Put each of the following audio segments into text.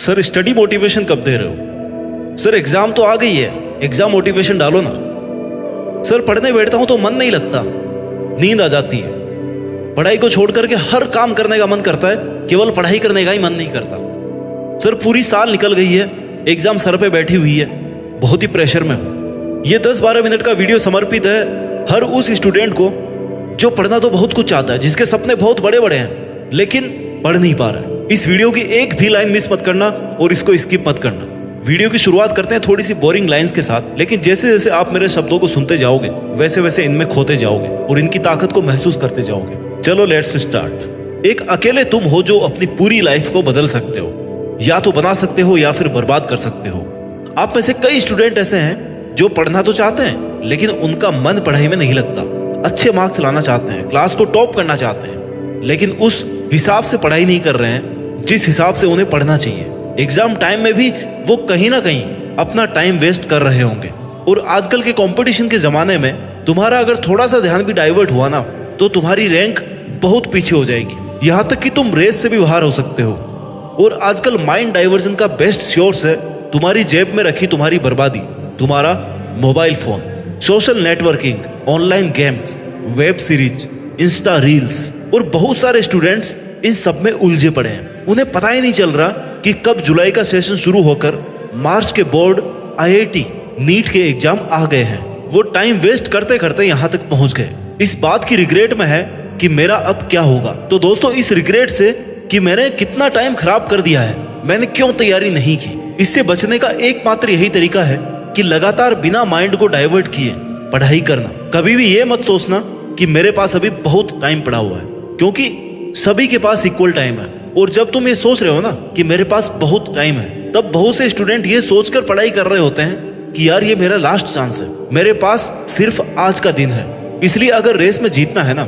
Sir study motivation कब दे रहे हो? सर एग्जाम तो आ गई है, एग्जाम मोटिवेशन डालो ना। सर पढ़ने बैठता हूं तो मन नहीं लगता, नींद आ जाती है। पढ़ाई को छोड़ करके हर काम करने का मन करता है, केवल पढ़ाई करने का ही मन नहीं करता। सर पूरी साल निकल गई है, एग्जाम सर पे बैठी हुई है, बहुत ही प्रेशर में हूं। ये 10-12 मिनट का वीडियो समर्पित है हर उस स्टूडेंट को जो पढ़ना तो बहुत कुछ चाहता है, जिसके सपने बहुत बड़े बड़े हैं लेकिन पढ़ नहीं पा रहा है। इस वीडियो की एक भी लाइन मिस मत करना और इसको स्किप मत करना। वीडियो की शुरुआत करते हैं थोड़ी सी बोरिंग लाइंस के साथ, लेकिन जैसे जैसे आप मेरे शब्दों को सुनते जाओगे वैसे वैसे इनमें खोते जाओगे और इनकी ताकत को महसूस करते जाओगे। चलो लेट्स स्टार्ट। एक अकेले तुम हो जो अपनी पूरी लाइफ को बदल सकते हो, या तो बना सकते हो या फिर बर्बाद कर सकते हो। आप में से कई स्टूडेंट ऐसे हैं जो पढ़ना तो चाहते हैं लेकिन उनका मन पढ़ाई में नहीं लगता। अच्छे मार्क्स लाना चाहते हैं, क्लास को टॉप करना चाहते हैं, लेकिन उस हिसाब से पढ़ाई नहीं कर रहे हैं जिस हिसाब से उन्हें पढ़ना चाहिए। एग्जाम टाइम में भी वो कहीं ना कहीं अपना टाइम वेस्ट कर रहे होंगे। और आजकल के कंपटीशन के जमाने में तुम्हारा अगर थोड़ा सा ध्यान भी डाइवर्ट हुआ ना तो तुम्हारी रैंक बहुत पीछे हो जाएगी, यहाँ तक कि तुम रेस से भी बाहर हो सकते हो। और आजकल माइंड डाइवर्जन का बेस्ट सोर्स है तुम्हारी जेब में रखी तुम्हारी बर्बादी, तुम्हारा mobile phone, social networking, online games, web series, Insta reels. और बहुत सारे स्टूडेंट्स इन सब में उलझे पड़े हैं। उन्हें पता ही नहीं चल रहा कि कब जुलाई का सेशन शुरू होकर मार्च के बोर्ड, आईआईटी, नीट के एग्जाम आ गए हैं। वो टाइम वेस्ट करते करते यहाँ तक पहुंच गए। इस बात की रिग्रेट में है कि मेरा अब क्या होगा। तो दोस्तों, इस रिग्रेट से कि मैंने कितना टाइम खराब कर दिया है, मैंने क्यों तैयारी नहीं की, इससे बचने का एकमात्र यही तरीका है कि लगातार बिना माइंड को डाइवर्ट किए पढ़ाई करना। कभी भी ये मत सोचना कि मेरे पास अभी बहुत टाइम पड़ा हुआ है, क्योंकि सभी के पास इक्वल टाइम है। और जब तुम ये सोच रहे हो ना कि मेरे पास बहुत टाइम है, तब बहुत से स्टूडेंट ये सोचकर पढ़ाई कर रहे होते हैं कि यार ये मेरा लास्ट चांस है, मेरे पास सिर्फ आज का दिन है। इसलिए अगर रेस में जीतना है ना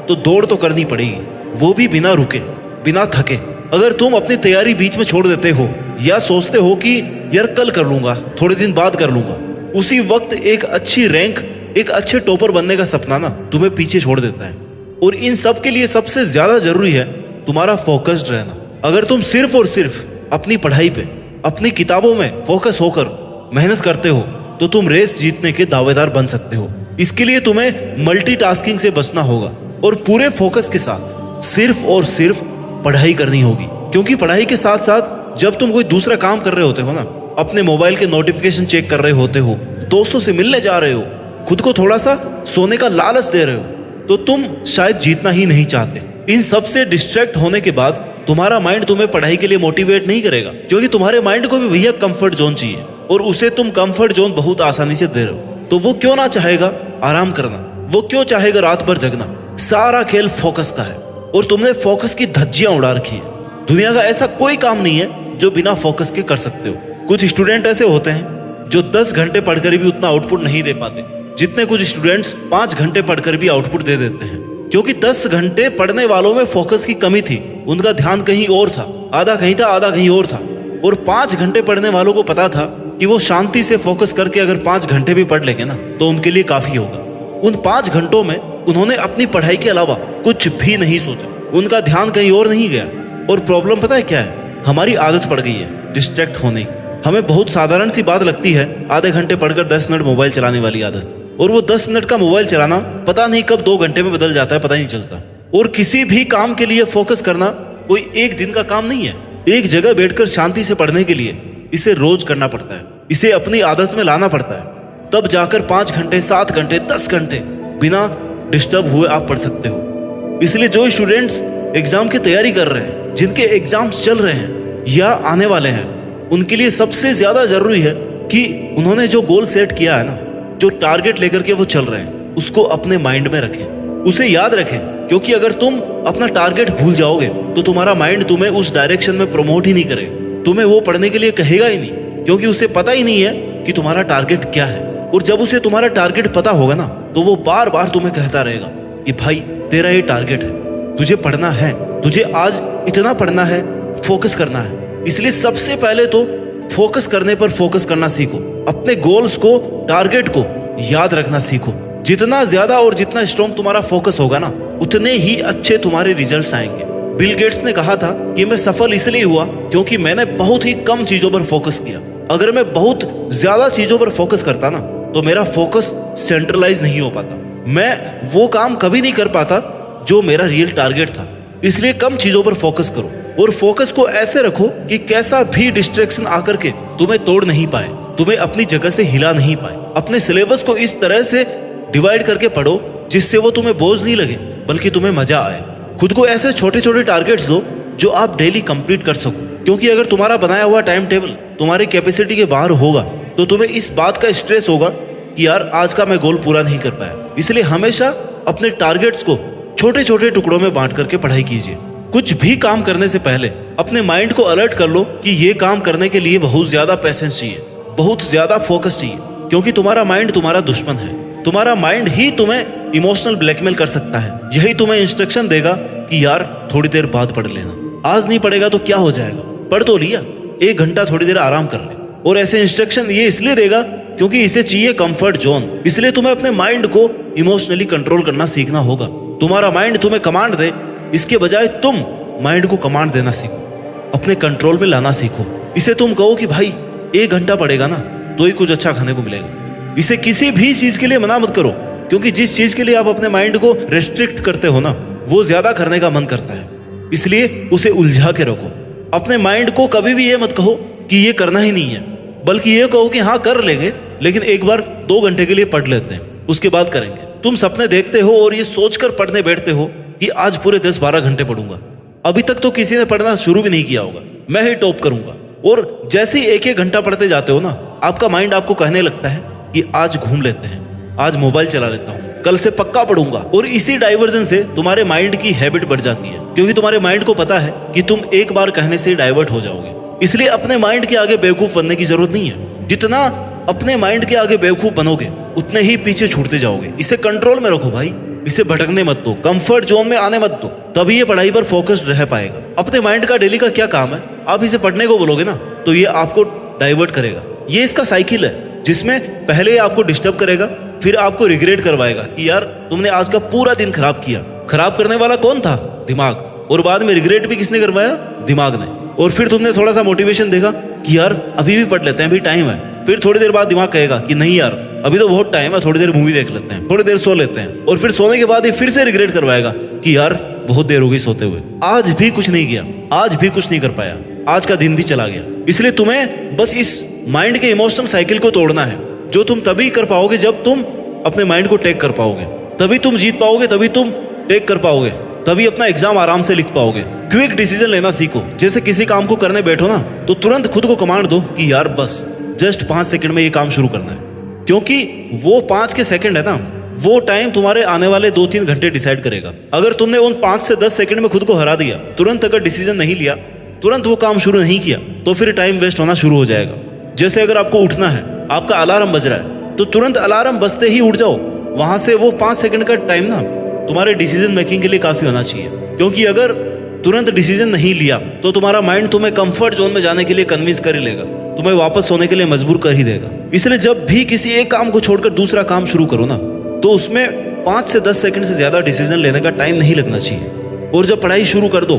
तो दौड़ तो करनी पड़ेगी, वो भी बिना रुके, बिना थके। अगर तुम अपनी तैयारी बीच में छोड़ देते हो या सोचते हो कि यार कल कर लूंगा, थोड़े दिन बाद कर लूंगा, उसी वक्त एक अच्छी रैंक, एक अच्छे टॉपर बनने का सपना ना तुम्हें पीछे छोड़ देता है। और इन सब के लिए सबसे ज्यादा जरूरी है तुम्हारा फोकस्ड रहना। अगर तुम सिर्फ और सिर्फ अपनी पढ़ाई पे, अपनी किताबों में फोकस होकर मेहनत करते हो तो तुम रेस जीतने के दावेदार बन सकते हो। इसके लिए तुम्हें मल्टीटास्किंग से बचना होगा और पूरे फोकस के साथ सिर्फ और सिर्फ पढ़ाई करनी होगी। क्योंकि पढ़ाई के साथ साथ जब तुम कोई दूसरा काम कर रहे होते हो ना, अपने मोबाइल के नोटिफिकेशन चेक कर रहे होते हो, दोस्तों से मिलने जा रहे हो, खुद को थोड़ा सा सोने का लालच दे रहे हो, तो तुम शायद जीतना ही नहीं चाहते। इन सब से डिस्ट्रैक्ट होने के बाद तुम्हारा माइंड तुम्हें पढ़ाई के लिए मोटिवेट नहीं करेगा, क्योंकि तुम्हारे माइंड को भी भैया कंफर्ट जोन चाहिए और उसे तुम कंफर्ट जोन बहुत आसानी से दे रहे हो। तो वो क्यों ना चाहेगा आराम करना, वो क्यों चाहेगा रात भर जगना। सारा खेल फोकस का है और तुमने फोकस की धज्जियां उड़ा रखी है। दुनिया का ऐसा कोई काम नहीं है जो बिना फोकस के कर सकते हो। कुछ स्टूडेंट ऐसे होते हैं जो 10 घंटे पढ़कर भी उतना आउटपुट नहीं दे पाते जितने कुछ स्टूडेंट्स 5 घंटे पढ़कर भी आउटपुट दे देते हैं। क्योंकि 10 घंटे पढ़ने वालों में फोकस की कमी थी, उनका ध्यान कहीं और था, आधा कहीं था, आधा कहीं और था। और 5 घंटे पढ़ने वालों को पता था कि वो शांति से फोकस करके अगर 5 घंटे भी पढ़ लेंगे ना तो उनके लिए काफी होगा। उन 5 घंटों में उन्होंने अपनी पढ़ाई के अलावा कुछ भी नहीं सोचा, उनका ध्यान कहीं और नहीं गया। और प्रॉब्लम पता है क्या है? हमारी आदत पड़ गई है डिस्ट्रैक्ट होने की। हमें बहुत साधारण सी बात लगती है आधे घंटे पढ़कर 10 मिनट मोबाइल चलाने वाली आदत, और वो 10 मिनट का मोबाइल चलाना पता नहीं कब 2 घंटे में बदल जाता है, पता ही नहीं चलता। और किसी भी काम के लिए फोकस करना कोई एक दिन का काम नहीं है। एक जगह बैठकर शांति से पढ़ने के लिए इसे रोज करना पड़ता है, इसे अपनी आदत में लाना पड़ता है। तब जाकर 5 घंटे, 7 घंटे, 10 घंटे बिना डिस्टर्ब हुए आप पढ़ सकते हो। इसलिए जो स्टूडेंट्स एग्जाम की तैयारी कर रहे हैं, जिनके एग्जाम्स चल रहे हैं या आने वाले हैं, उनके लिए सबसे ज्यादा जरूरी है कि उन्होंने जो गोल सेट किया है ना, जो टारगेट लेकर के वो चल रहे हैं, उसको अपने माइंड में रखें, उसे याद रखें। क्योंकि अगर तुम अपना टारगेट भूल जाओगे तो तुम्हारा माइंड तुम्हें उस डायरेक्शन में प्रमोट ही नहीं करेगा, तुम्हें वो पढ़ने के लिए कहेगा ही नहीं, क्योंकि उसे पता ही नहीं है कि तुम्हारा टारगेट क्या है। और जब उसे तुम्हारा टारगेट पता होगा ना तो वो बार बार तुम्हें कहता रहेगा कि भाई तेरा ये टारगेट है, तुझे पढ़ना है, तुझे आज इतना पढ़ना है, फोकस करना है। इसलिए सबसे पहले तो फोकस करने पर फोकस करना सीखो, अपने गोल्स को, टारगेट को याद रखना सीखो। जितना ज्यादा और जितना स्ट्रॉन्ग तुम्हारा फोकस होगा ना, उतने ही अच्छे तुम्हारे रिजल्ट्स आएंगे। बिल गेट्स ने कहा था कि मैं सफल इसलिए हुआ क्योंकि मैंने बहुत ही कम चीजों पर फोकस किया। अगर मैं बहुत ज्यादा चीजों पर फोकस करता ना तो मेरा फोकस सेंट्रलाइज नहीं हो पाता, मैं वो काम कभी नहीं कर पाता जो मेरा रियल टारगेट था। इसलिए कम चीजों पर फोकस करो और फोकस को ऐसे रखो कि कैसा भी डिस्ट्रैक्शन आकर के तुम्हें तोड़ नहीं पाए, तुम्हें अपनी जगह से हिला नहीं पाए। अपने सिलेबस को इस तरह से डिवाइड करके पढ़ो जिससे वो तुम्हें बोझ नहीं लगे बल्कि तुम्हें मजा आए। खुद को ऐसे छोटे छोटे टारगेट्स दो जो आप डेली कंप्लीट कर सको, क्योंकि अगर तुम्हारा बनाया हुआ टाइम टेबल तुम्हारी कैपेसिटी के बाहर होगा तो तुम्हें इस बात का स्ट्रेस होगा कि यार आज का मैं गोल पूरा नहीं कर पाया। इसलिए हमेशा अपने टारगेट्स को छोटे छोटे टुकड़ों में बांट करके पढ़ाई कीजिए। कुछ भी काम करने से पहले अपने माइंड को अलर्ट कर लो कि ये काम करने के लिए बहुत ज्यादा पेशेंस चाहिए, बहुत ज्यादा फोकस चाहिए, क्योंकि तुम्हारा माइंड तुम्हारा दुश्मन है। तुम्हारा माइंड ही तुम्हें इमोशनल ब्लैकमेल कर सकता है। यही तुम्हें इंस्ट्रक्शन देगा कि यार थोड़ी देर बाद पढ़ लेना, आज नहीं पढ़ेगा तो क्या हो जाएगा, पढ़ तो लिया, 1 घंटा थोड़ी देर आराम कर ले। और ऐसे इंस्ट्रक्शन ये इसलिए देगा क्योंकि इसे चाहिए कंफर्ट जोन। इसलिए तुम्हें अपने माइंड को इमोशनली कंट्रोल करना सीखना होगा। तुम्हारा माइंड तुम्हें कमांड दे, इसके बजाय तुम माइंड को कमांड देना सीखो, अपने कंट्रोल में लाना सीखो। इसे तुम कहो कि भाई 1 घंटा पढ़ेगा ना तो ही कुछ अच्छा खाने को मिलेगा। इसे किसी भी चीज के लिए मना मत करो, क्योंकि जिस चीज के लिए आप अपने माइंड को रेस्ट्रिक्ट करते हो ना वो ज्यादा करने का मन करता है। इसलिए उसे उलझा के रखो। अपने माइंड को कभी भी ये मत कहो कि ये करना ही नहीं है, बल्कि ये कहो कि हाँ कर लेंगे, लेकिन एक बार 2 घंटे के लिए पढ़ लेते हैं, उसके बाद करेंगे। तुम सपने देखते हो और ये सोचकर पढ़ने बैठते हो कि आज पूरे 10-12 घंटे पढ़ूंगा। अभी तक तो किसी ने पढ़ना शुरू भी नहीं किया होगा, मैं ही टॉप करूंगा। और जैसे ही 1-1 घंटा पढ़ते जाते हो ना, आपका माइंड आपको कहने लगता है कि आज घूम लेते हैं, आज मोबाइल चला लेता हूँ, कल से पक्का पढ़ूंगा। और इसी डाइवर्जन से तुम्हारे माइंड की हैबिट बढ़ जाती है, क्योंकि तुम्हारे माइंड को पता है कि तुम एक बार कहने से डाइवर्ट हो जाओगे। इसलिए अपने माइंड के आगे बेवकूफ बनने की जरूरत नहीं है। जितना अपने माइंड के आगे बेवकूफ बनोगे उतने ही पीछे छूटते जाओगे। इसे कंट्रोल में रखो भाई, इसे भटकने मत दो, कंफर्ट जोन में आने मत दो, तभी ये पढ़ाई पर फोकस्ड रह पाएगा। अपने माइंड का डेली का क्या काम है, आप इसे पढ़ने को बोलोगे ना तो ये आपको डाइवर्ट करेगा। ये इसका साइकिल है जिसमें पहले आपको डिस्टर्ब करेगा, फिर आपको रिग्रेट करवाएगा कि यार तुमने आज का पूरा दिन खराब किया। खराब करने वाला कौन था? दिमाग। और बाद में रिग्रेट भी किसने करवाया? दिमाग ने। और फिर तुमने थोड़ा सा मोटिवेशन देगा कि यार अभी भी पढ़ लेते हैं, अभी टाइम है। फिर थोड़ी देर बाद दिमाग कहेगा कि नहीं यार अभी तो बहुत टाइम है, थोड़ी देर मूवी देख लेते हैं, थोड़ी देर सो लेते हैं। और फिर सोने के बाद ये फिर से रिग्रेट करवाएगा कि यार बहुत देर हो गई सोते हुए, आज भी कुछ नहीं किया, आज भी कुछ नहीं कर पाया, आज का दिन भी चला गया। इसलिए तुम्हें बस इस माइंड के इमोशनल साइकिल को तोड़ना है, जो तुम तभी कर पाओगे जब तुम अपने माइंड को टेक कर पाओगे, तभी तुम जीत पाओगे, तभी तुम टेक कर पाओगे, तभी अपना एग्जाम आराम से लिख पाओगे। क्विक डिसीजन लेना सीखो। जैसे किसी काम को करने बैठो ना तो तुरंत खुद को कमांड दो कि यार बस जस्ट 5 सेकंड में ये काम शुरू करना है, क्योंकि वो 5 के सेकंड है ना, वो टाइम तुम्हारे आने वाले 2-3 घंटे डिसाइड करेगा। अगर तुमने उन 5 से 10 सेकंड में खुद को हरा दिया, तुरंत अगर डिसीजन नहीं लिया, तुरंत वो काम शुरू नहीं किया, तो फिर टाइम वेस्ट होना शुरू हो जाएगा। जैसे अगर आपको उठना है, आपका अलार्म बज रहा है, तो तुरंत अलार्म बजते ही उठ जाओ। वहां से वो 5 सेकंड का टाइम ना तुम्हारे डिसीजन मेकिंग के लिए काफी होना चाहिए, क्योंकि अगर तुरंत डिसीजन नहीं लिया तो तुम्हारा माइंड तुम्हें कंफर्ट जोन में जाने के लिए कन्विंस कर ही लेगा, तुम्हें वापस सोने के लिए मजबूर कर ही देगा। इसलिए जब भी किसी एक काम को छोड़कर दूसरा काम शुरू करो ना तो उसमें 5 से 10 सेकंड से ज्यादा डिसीजन लेने का टाइम नहीं लगना चाहिए। और जब पढ़ाई शुरू कर दो,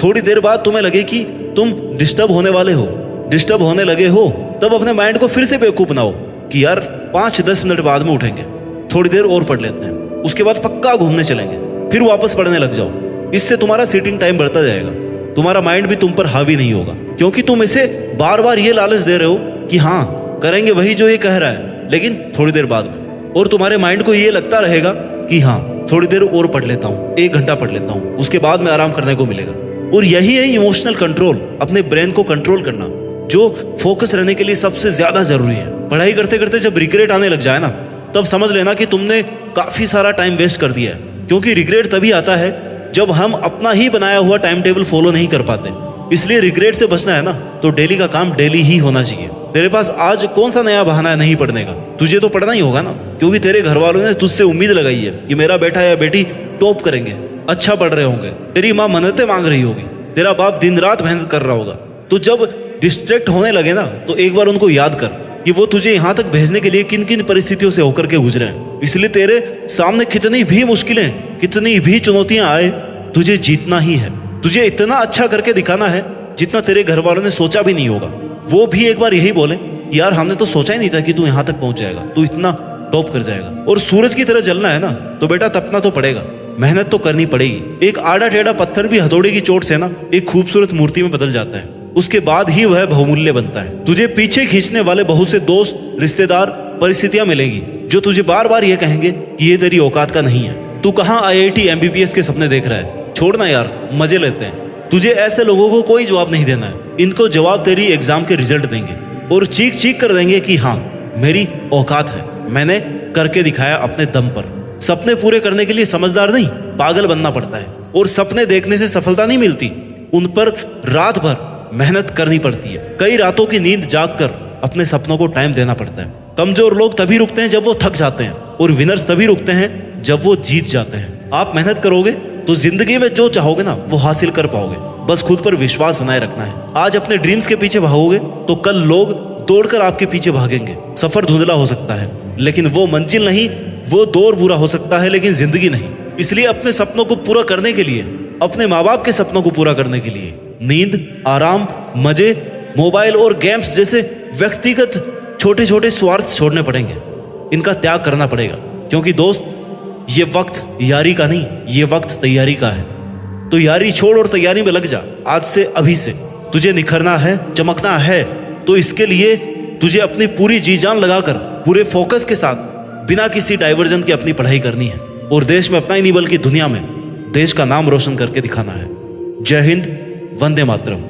थोड़ी देर बाद तुम्हें लगे कि तुम डिस्टर्ब होने वाले हो, डिस्टर्ब होने लगे हो, तब अपने माइंड को फिर से बेवकूफ बनाओ कि यार 5-10 मिनट बाद में उठेंगे, थोड़ी देर और पढ़ लेते हैं, उसके बाद पक्का घूमने चलेंगे, फिर वापस पढ़ने लग जाओ। इससे तुम्हारा सीटिंग टाइम बढ़ता जाएगा, तुम्हारा माइंड भी तुम पर हावी नहीं होगा, क्योंकि तुम इसे बार बार ये लालच दे रहे हो कि हाँ करेंगे वही जो ये कह रहा है, लेकिन थोड़ी देर बाद में। और तुम्हारे माइंड को ये लगता रहेगा कि हाँ थोड़ी देर और पढ़ लेता हूँ, 1 घंटा पढ़ लेता हूँ, उसके बाद में आराम करने को मिलेगा। और यही है इमोशनल कंट्रोल, अपने ब्रेन को कंट्रोल करना, जो फोकस रहने के लिए सबसे ज्यादा जरूरी है। पढ़ाई करते करते जब रिग्रेट आने लग जाए ना, तब समझ लेना कि तुमने काफी सारा टाइम वेस्ट कर दिया है, क्योंकि रिग्रेट तभी आता है जब हम अपना ही बनाया हुआ टाइम टेबल फॉलो नहीं कर पाते। इसलिए रिग्रेट से बचना है ना तो डेली का काम डेली ही होना चाहिए। तेरे पास आज कौन सा नया बहाना है नहीं पढ़ने का? तुझे तो पढ़ना ही होगा ना, क्योंकि तेरे घर वालों ने तुझसे उम्मीद लगाई है कि मेरा बेटा या बेटी टॉप करेंगे, अच्छा पढ़ रहे होंगे, तेरी माँ मन्नतें मांग रही होगी, तेरा बाप दिन रात मेहनत कर रहा होगा। तो जब डिस्ट्रैक्ट होने लगे ना तो एक बार उनको याद कर कि वो तुझे यहाँ तक भेजने के लिए किन किन परिस्थितियों से होकर के गुजरे हैं। इसलिए तेरे सामने कितनी भी मुश्किलें, कितनी भी चुनौतियां आए, तुझे जीतना ही है। तुझे इतना अच्छा करके दिखाना है जितना तेरे घर वालों ने सोचा भी नहीं होगा। वो भी एक बार यही बोले, यार हमने तो सोचा ही नहीं था कि तू यहाँ तक पहुंच जाएगा, तू इतना टॉप कर जाएगा। और सूरज की तरह जलना है ना, तो बेटा तपना तो पड़ेगा, मेहनत तो करनी पड़ेगी। एक आड़ा टेढ़ा पत्थर भी हथौड़े की चोट से ना एक खूबसूरत मूर्ति में बदल जाता है, उसके बाद ही वह बहुमूल्य बनता है। तुझे पीछे खींचने वाले बहुत से दोस्त, रिश्तेदार, परिस्थितियां मिलेंगी जो तुझे बार बार ये कहेंगे कि ये तेरी औकात का नहीं है। तू कहाँ IIT MBBS के सपने देख रहा है, छोड़ना यार, मजे लेते हैं। तुझे ऐसे लोगों को कोई जवाब नहीं देना है, इनको जवाब तेरी एग्जाम के रिजल्ट देंगे और चीख चीख कर देंगे कि हाँ मेरी औकात है, मैंने करके दिखाया अपने दम पर। सपने पूरे करने के लिए समझदार नहीं, पागल बनना पड़ता है। और सपने देखने से सफलता नहीं मिलती, उन पर रात भर मेहनत करनी पड़ती है। कई रातों की नींद जाग कर अपने सपनों को टाइम देना पड़ता है। कमजोर लोग तभी रुकते हैं जब वो थक जाते हैं, और विनर्स तभी रुकते हैं जब वो जीत जाते हैं। आप मेहनत करोगे तो जिंदगी में जो चाहोगे ना वो हासिल कर पाओगे, बस खुद पर विश्वास बनाए रखना है। आज अपने ड्रीम्स के पीछे भागोगे तो कल लोग दौड़कर आपके पीछे भागेंगे। सफर धुंधला हो सकता है लेकिन वो मंजिल नहीं, वो दौर बुरा हो सकता है लेकिन जिंदगी नहीं। इसलिए अपने सपनों को पूरा करने के लिए, अपने माँ बाप के सपनों को पूरा करने के लिए नींद, आराम, मजे, मोबाइल और गेम्स जैसे व्यक्तिगत छोटे छोटे स्वार्थ छोड़ने पड़ेंगे। इनका त्याग करना पड़ेगा, क्योंकि दोस्त ये वक्त यारी का नहीं, ये वक्त तैयारी का है। तो यारी छोड़ और तैयारी में लग जा आज से, अभी से। तुझे निखरना है, चमकना है, तो इसके लिए तुझे अपनी पूरी जी जान लगाकर पूरे फोकस के साथ बिना किसी डाइवर्जन के अपनी पढ़ाई करनी है और देश में अपना ही नहीं बल्कि दुनिया में देश का नाम रोशन करके दिखाना है। जय हिंद, वंदे मातरम।